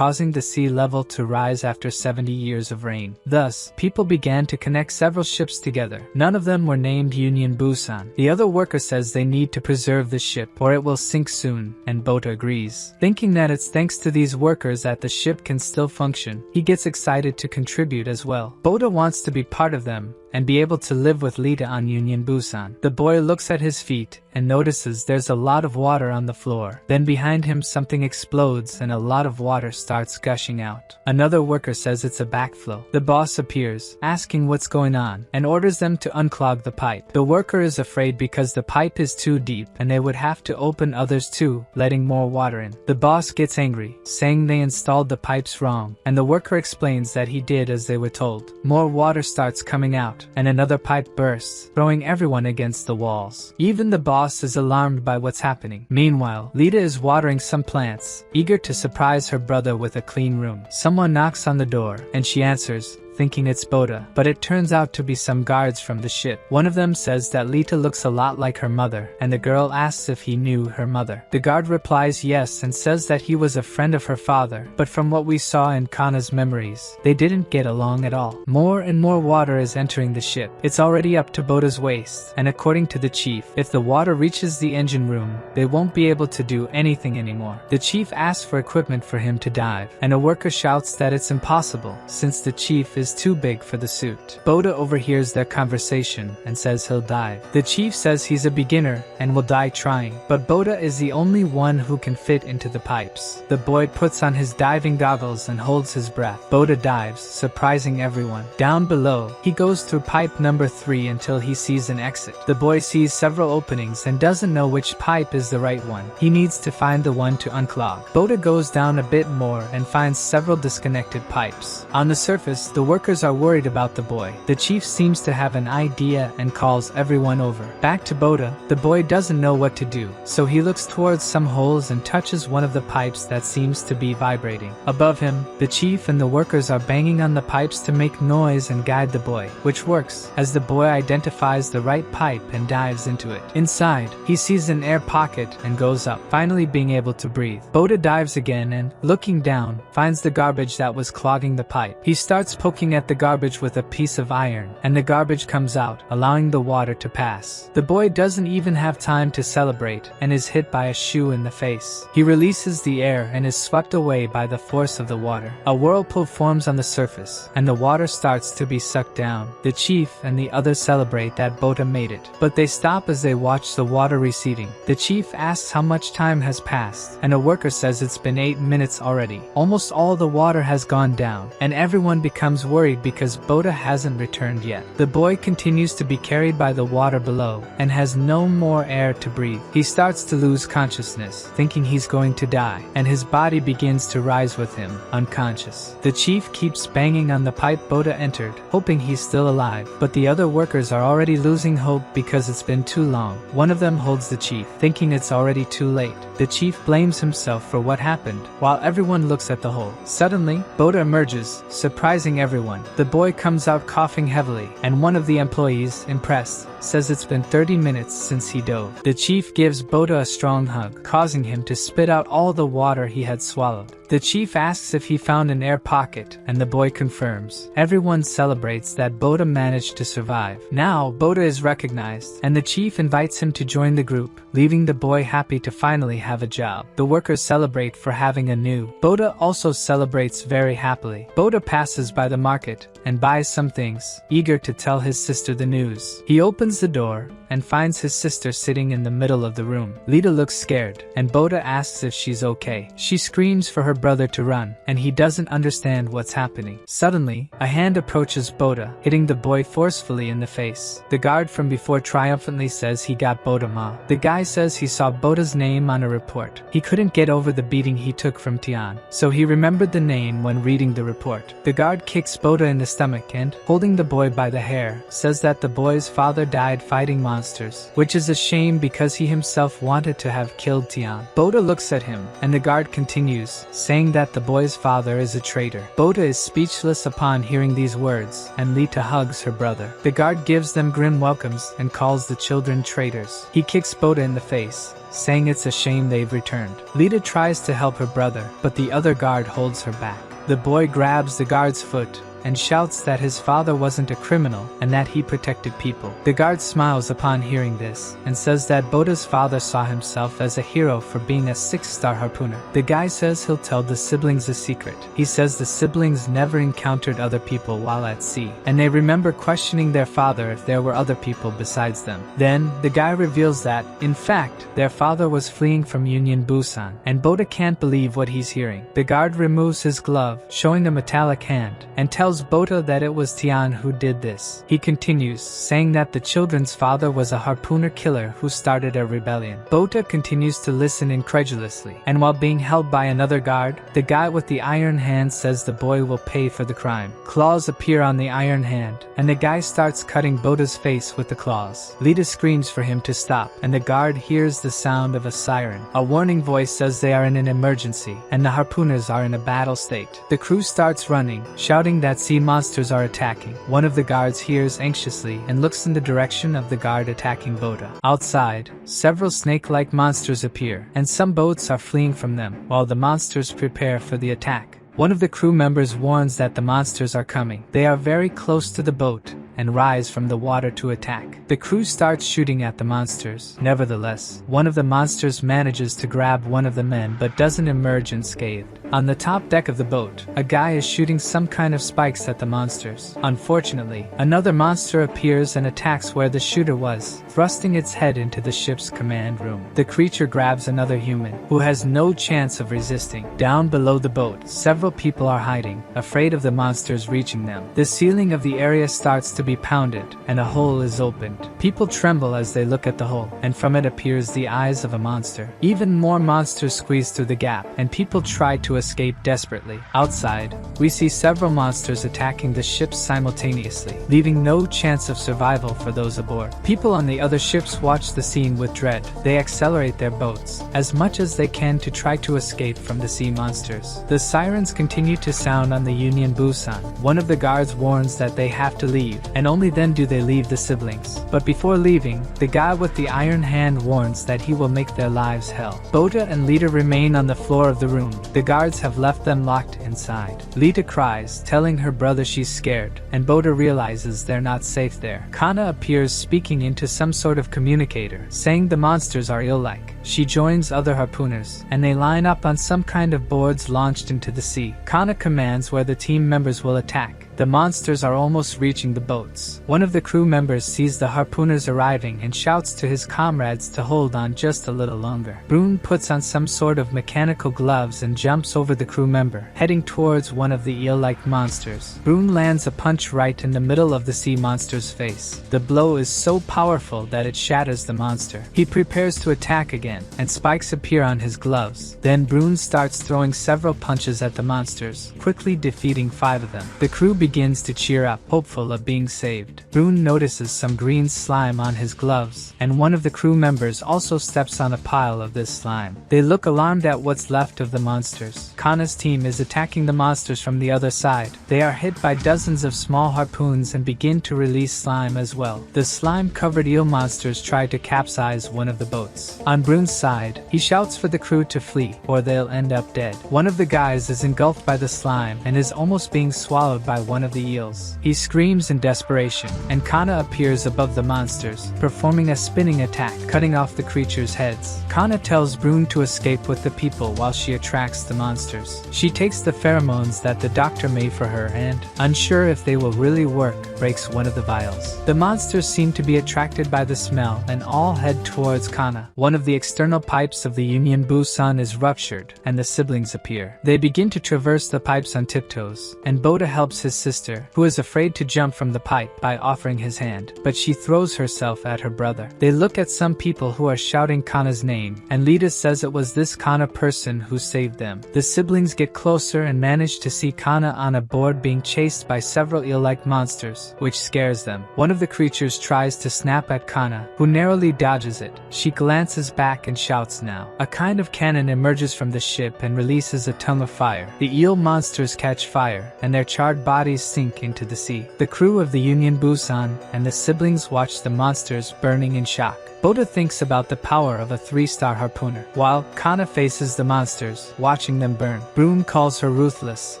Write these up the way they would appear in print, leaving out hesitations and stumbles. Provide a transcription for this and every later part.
causing the sea level to rise after 70 years of rain. Thus, people began to connect several ships together. None of them were named Union Busan. The other worker says they need to preserve the ship or it will sink soon, and Bota agrees. Thinking that it's thanks to these workers that the ship can still function, he gets excited to contribute as well. Bota wants to be part of them and be able to live with Lita on Union Busan. The boy looks at his feet and notices there's a lot of water on the floor. Then behind him something explodes and a lot of water starts gushing out. Another worker says it's a backflow. The boss appears, asking what's going on, and orders them to unclog the pipe. The worker is afraid because the pipe is too deep and they would have to open others too, letting more water in. The boss gets angry, saying they installed the pipes wrong, and the worker explains that he did as they were told. More water starts coming out, and another pipe bursts, throwing everyone against the walls. Even the boss is alarmed by what's happening. Meanwhile, Lita is watering some plants, eager to surprise her brother with a clean room. Someone knocks on the door, and she answers, thinking it's Bota, but it turns out to be some guards from the ship. One of them says that Lita looks a lot like her mother, and the girl asks if he knew her mother. The guard replies yes and says that he was a friend of her father, but from what we saw in Kana's memories, they didn't get along at all. More and more water is entering the ship. It's already up to Bota's waist, and according to the chief, if the water reaches the engine room, they won't be able to do anything anymore. The chief asks for equipment for him to dive, and a worker shouts that it's impossible, since the chief is too big for the suit. Bota overhears their conversation and says he'll dive. The chief says he's a beginner and will die trying, but Bota is the only one who can fit into the pipes. The boy puts on his diving goggles and holds his breath. Bota dives, surprising everyone. Down below, he goes through pipe number 3 until he sees an exit. The boy sees several openings and doesn't know which pipe is the right one. He needs to find the one to unclog. Bota goes down a bit more and finds several disconnected pipes. On the surface, the workers are worried about the boy. The chief seems to have an idea and calls everyone over. Back to Bota, the boy doesn't know what to do, so he looks towards some holes and touches one of the pipes that seems to be vibrating. Above him, the chief and the workers are banging on the pipes to make noise and guide the boy, which works, as the boy identifies the right pipe and dives into it. Inside, he sees an air pocket and goes up, finally being able to breathe. Bota dives again and, looking down, finds the garbage that was clogging the pipe. He starts poking at the garbage with a piece of iron, and the garbage comes out, allowing the water to pass. The boy doesn't even have time to celebrate and is hit by a shoe in the face. He releases the air and is swept away by the force of the water. A whirlpool forms on the surface, and the water starts to be sucked down. The chief and the others celebrate that Bota made it, but they stop as they watch the water receding. The chief asks how much time has passed, and a worker says it's been 8 minutes already. Almost all the water has gone down, and everyone becomes worried because Bota hasn't returned yet. The boy continues to be carried by the water below and has no more air to breathe. He starts to lose consciousness, thinking he's going to die, and his body begins to rise with him, unconscious. The chief keeps banging on the pipe Bota entered, hoping he's still alive, but the other workers are already losing hope because it's been too long. One of them holds the chief, thinking it's already too late. The chief blames himself for what happened, while everyone looks at the hole. Suddenly, Bota emerges, surprising everyone. The boy comes out coughing heavily, and one of the employees, impressed, says it's been 30 minutes since he dove. The chief gives Bota a strong hug, causing him to spit out all the water he had swallowed. The chief asks if he found an air pocket, and the boy confirms. Everyone celebrates that Bota managed to survive. Now, Bota is recognized, and the chief invites him to join the group, leaving the boy happy to finally have a job. The workers celebrate for having a new. Bota also celebrates very happily. Bota passes by the market and buys some things, eager to tell his sister the news. He opens the door and finds his sister sitting in the middle of the room. Lita looks scared, and Bota asks if she's okay. She screams for her brother to run, and he doesn't understand what's happening. Suddenly, a hand approaches Bota, hitting the boy forcefully in the face. The guard from before triumphantly says he got Bota ma. The guy says he saw Bota's name on a report. He couldn't get over the beating he took from Tian, so he remembered the name when reading the report. The guard kicks Bota in the stomach and, holding the boy by the hair, says that the boy's father died fighting monsters, which is a shame because he himself wanted to have killed Tian. Bota looks at him, and the guard continues, saying that the boy's father is a traitor. Bota is speechless upon hearing these words, and Lita hugs her brother. The guard gives them grim welcomes and calls the children traitors. He kicks Bota in the face, saying it's a shame they've returned. Lita tries to help her brother, but the other guard holds her back. The boy grabs the guard's foot and shouts that his father wasn't a criminal and that he protected people. The guard smiles upon hearing this and says that Bota's father saw himself as a hero for being a 6-star harpooner. The guy says he'll tell the siblings a secret. He says the siblings never encountered other people while at sea, and they remember questioning their father if there were other people besides them. Then, the guy reveals that, in fact, their father was fleeing from Union Busan, and Bota can't believe what he's hearing. The guard removes his glove, showing a metallic hand, and tells Bota that it was Tian who did this. He continues, saying that the children's father was a harpooner killer who started a rebellion. Bota continues to listen incredulously, and while being held by another guard, the guy with the iron hand says the boy will pay for the crime. Claws appear on the iron hand, and the guy starts cutting Bota's face with the claws. Lita screams for him to stop, and the guard hears the sound of a siren. A warning voice says they are in an emergency, and the harpooners are in a battle state. The crew starts running, shouting that sea monsters are attacking. One of the guards hears anxiously and looks in the direction of the guard attacking Bota. Outside, several snake-like monsters appear, and some boats are fleeing from them, while the monsters prepare for the attack. One of the crew members warns that the monsters are coming. They are very close to the boat and rise from the water to attack. The crew starts shooting at the monsters. Nevertheless, one of the monsters manages to grab one of the men but doesn't emerge unscathed. On the top deck of the boat, a guy is shooting some kind of spikes at the monsters. Unfortunately, another monster appears and attacks where the shooter was, thrusting its head into the ship's command room. The creature grabs another human, who has no chance of resisting. Down below the boat, several people are hiding, afraid of the monsters reaching them. The ceiling of the area starts to be pounded, and a hole is opened. People tremble as they look at the hole, and from it appears the eyes of a monster. Even more monsters squeeze through the gap, and people try to escape desperately. Outside, we see several monsters attacking the ships simultaneously, leaving no chance of survival for those aboard. People on the other ships watch the scene with dread. They accelerate their boats as much as they can to try to escape from the sea monsters. The sirens continue to sound on the Union Busan. One of the guards warns that they have to leave, and only then do they leave the siblings. But before leaving, the guy with the iron hand warns that he will make their lives hell. Bota and Lita remain on the floor of the room. The guards have left them locked inside. Lita cries, telling her brother she's scared, and Bota realizes they're not safe there. Kana appears speaking into some sort of communicator, saying the monsters are ill-like. She joins other harpooners, and they line up on some kind of boards launched into the sea. Kana commands where the team members will attack. The monsters are almost reaching the boats. One of the crew members sees the harpooners arriving and shouts to his comrades to hold on just a little longer. Brune puts on some sort of mechanical gloves and jumps over the crew member, heading towards one of the eel-like monsters. Brune lands a punch right in the middle of the sea monster's face. The blow is so powerful that it shatters the monster. He prepares to attack again, and spikes appear on his gloves. Then Brune starts throwing several punches at the monsters, quickly defeating 5 of them. The crew begins to cheer up, hopeful of being saved. Brune notices some green slime on his gloves, and one of the crew members also steps on a pile of this slime. They look alarmed at what's left of the monsters. Kana's team is attacking the monsters from the other side. They are hit by dozens of small harpoons and begin to release slime as well. The slime-covered eel monsters try to capsize one of the boats. On Brune's side, he shouts for the crew to flee, or they'll end up dead. One of the guys is engulfed by the slime and is almost being swallowed by one of the eels. He screams in desperation, and Kana appears above the monsters, performing a spinning attack, cutting off the creatures' heads. Kana tells Brune to escape with the people while she attracts the monsters. She takes the pheromones that the doctor made for her and, unsure if they will really work, breaks one of the vials. The monsters seem to be attracted by the smell and all head towards Kana. One of the external pipes of the Union Busan is ruptured, and the siblings appear. They begin to traverse the pipes on tiptoes, and Bota helps his sister, who is afraid to jump from the pipe, by offering his hand, but she throws herself at her brother. They look at some people who are shouting Kana's name, and Lita says it was this Kana person who saved them. The siblings get closer and manage to see Kana on a board being chased by several eel-like monsters, which scares them. One of the creatures tries to snap at Kana, who narrowly dodges it. She glances back back and shouts now. A kind of cannon emerges from the ship and releases a tongue of fire. The eel monsters catch fire, and their charred bodies sink into the sea. The crew of the Union Busan and the siblings watch the monsters burning in shock. Bota thinks about the power of a 3-star harpooner, while Kana faces the monsters, watching them burn. Broom calls her ruthless,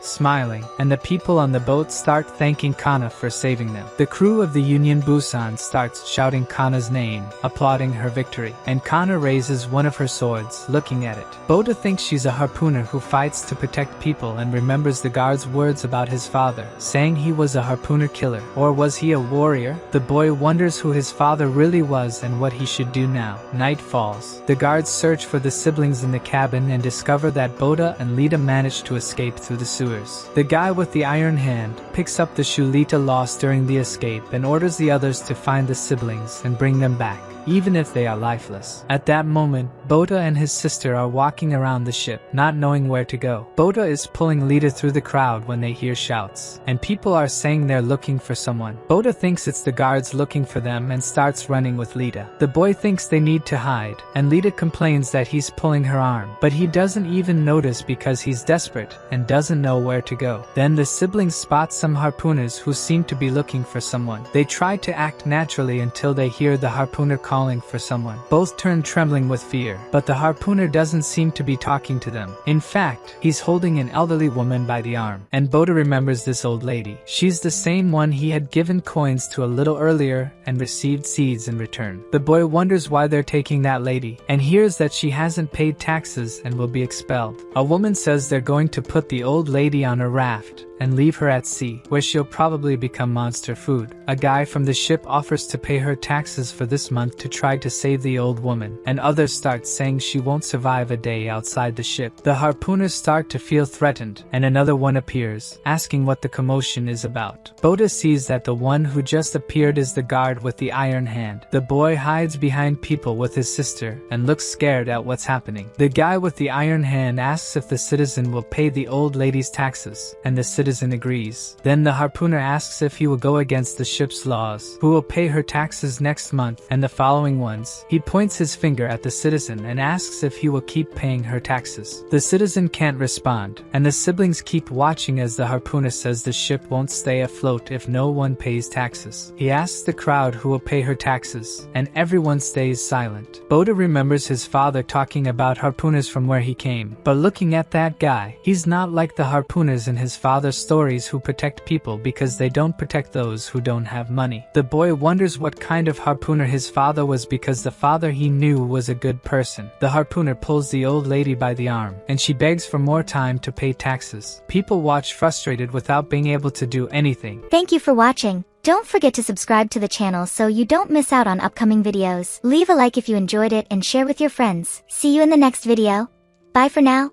smiling, and the people on the boat start thanking Kana for saving them. The crew of the Union Busan starts shouting Kana's name, applauding her victory, and Kana raises one of her swords, looking at it. Bota thinks she's a harpooner who fights to protect people and remembers the guard's words about his father, saying he was a harpooner killer. Or was he a warrior? The boy wonders who his father really was and what he should do now. Night falls. The guards search for the siblings in the cabin and discover that Bota and Lita managed to escape through the sewers. The guy with the iron hand picks up the shoe Lita lost during the escape and orders the others to find the siblings and bring them back, even if they are lifeless. At that moment, Bota and his sister are walking around the ship, not knowing where to go. Bota is pulling Lita through the crowd when they hear shouts, and people are saying they're looking for someone. Bota thinks it's the guards looking for them and starts running with Lita. The boy thinks they need to hide, and Lita complains that he's pulling her arm, but he doesn't even notice because he's desperate and doesn't know where to go. Then the siblings spot some harpooners who seem to be looking for someone. They try to act naturally until they hear the harpooner calling for someone. Both turn trembling with fear, but the harpooner doesn't seem to be talking to them. In fact, he's holding an elderly woman by the arm, and Bota remembers this old lady. She's the same one he had given coins to a little earlier and received seeds in return. The boy wonders why they're taking that lady, and hears that she hasn't paid taxes and will be expelled. A woman says they're going to put the old lady on a raft and leave her at sea, where she'll probably become monster food. A guy from the ship offers to pay her taxes for this month to try to save the old woman, and others start saying she won't survive a day outside the ship. The harpooners start to feel threatened, and another one appears, asking what the commotion is about. Bota sees that the one who just appeared is the guard with the iron hand. The boy hides behind people with his sister and looks scared at what's happening. The guy with the iron hand asks if the citizen will pay the old lady's taxes, and the citizen agrees. Then the harpooner asks if he will go against the ship's laws, who will pay her taxes next month and the following ones. He points his finger at the citizen and asks if he will keep paying her taxes. The citizen can't respond, and the siblings keep watching as the harpooner says the ship won't stay afloat if no one pays taxes. He asks the crowd who will pay her taxes, and everyone stays silent. Bota remembers his father talking about harpooners from where he came, but looking at that guy, he's not like the harpooners in his father's stories who protect people because they don't protect those who don't have money. The boy wonders what kind of harpooner his father was because the father he knew was a good person. The harpooner pulls the old lady by the arm, and she begs for more time to pay taxes. People watch frustrated without being able to do anything. Thank you for watching. Don't forget to subscribe to the channel so you don't miss out on upcoming videos. Leave a like if you enjoyed it and share with your friends. See you in the next video. Bye for now.